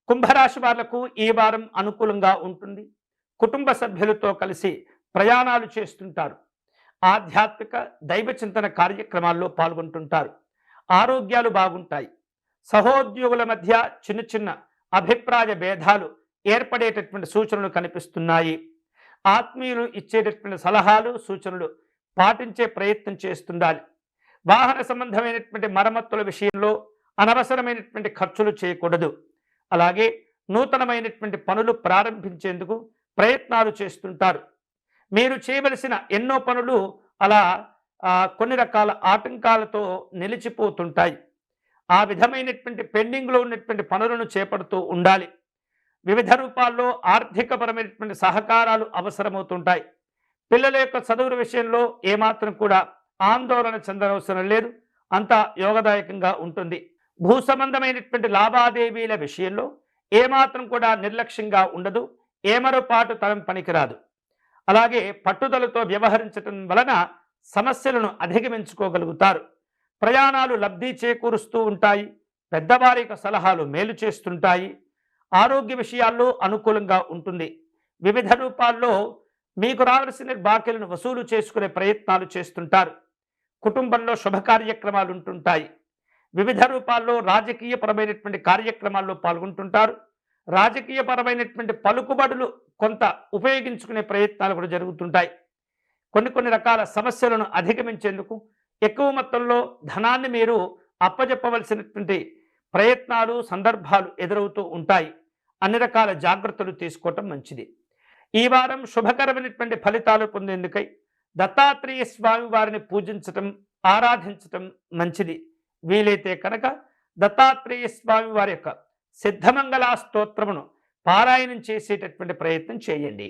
కుంభరాశి వాళ్లకు ఈ వారం అనుకూలంగా ఉంటుంది. కుటుంబ సభ్యులతో కలిసి ప్రయాణాలు చేస్తుంటారు. ఆధ్యాత్మిక దైవ చింతన కార్యక్రమాల్లో పాల్గొంటుంటారు. ఆరోగ్యాలు బాగుంటాయి. సహోద్యోగుల మధ్య చిన్న చిన్న అభిప్రాయ భేదాలు ఏర్పడేటటువంటి సూచనలు కనిపిస్తున్నాయి. ఆత్మీయులు ఇచ్చేటటువంటి సలహాలు సూచనలు పాటించే ప్రయత్నం చేస్తుండాలి. వాహన సంబంధమైనటువంటి మరమ్మతుల విషయంలో అనవసరమైనటువంటి ఖర్చులు చేయకూడదు. అలాగే నూతనమైనటువంటి పనులు ప్రారంభించేందుకు ప్రయత్నాలు చేస్తుంటారు. మీరు చేయవలసిన ఎన్నో పనులు అలా కొన్ని రకాల ఆటంకాలతో నిలిచిపోతుంటాయి. ఆ విధమైనటువంటి పెండింగ్లో ఉన్నటువంటి పనులను చేపడుతూ ఉండాలి. వివిధ రూపాల్లో ఆర్థికపరమైనటువంటి సహకారాలు అవసరమవుతుంటాయి. పిల్లల యొక్క చదువుల విషయంలో ఏమాత్రం కూడా ఆందోళన చెందనవసరం లేదు. అంతా యోగదాయకంగా ఉంటుంది. భూ సంబంధమైనటువంటి లావాదేవీల విషయంలో ఏమాత్రం కూడా నిర్లక్ష్యంగా ఉండదు. ఏమరపాటు తరం పనికిరాదు. అలాగే పట్టుదలతో వ్యవహరించటం వలన సమస్యలను అధిగమించుకోగలుగుతారు. ప్రయాణాలు లబ్ధి చేకూరుస్తూ ఉంటాయి. పెద్దవారి యొక్క సలహాలు మేలు చేస్తుంటాయి. ఆరోగ్య విషయాల్లో అనుకూలంగా ఉంటుంది. వివిధ రూపాల్లో మీకు రావాల్సిన బాకీలను వసూలు చేసుకునే ప్రయత్నాలు చేస్తుంటారు. కుటుంబంలో శుభ కార్యక్రమాలు ఉంటుంటాయి. వివిధ రూపాల్లో రాజకీయపరమైనటువంటి కార్యక్రమాల్లో పాల్గొంటుంటారు. రాజకీయపరమైనటువంటి పలుకుబడులు కొంత ఉపయోగించుకునే ప్రయత్నాలు కూడా జరుగుతుంటాయి. కొన్ని రకాల సమస్యలను అధిగమించేందుకు ఎక్కువ మొత్తంలో ధనాన్ని మీరు అప్పజెప్పవలసినటువంటి ప్రయత్నాలు సందర్భాలు ఎదురవుతూ ఉంటాయి. అన్ని రకాల జాగ్రత్తలు తీసుకోవటం మంచిది. ఈ వారం శుభకరమైనటువంటి ఫలితాలు పొందేందుకై దత్తాత్రేయ స్వామి వారిని పూజించటం ఆరాధించటం మంచిది. వీలైతే కనుక దత్తాత్రేయ స్వామి వారి యొక్క సిద్ధమంగళ స్తోత్రమును పారాయణం చేసేటటువంటి ప్రయత్నం చేయండి.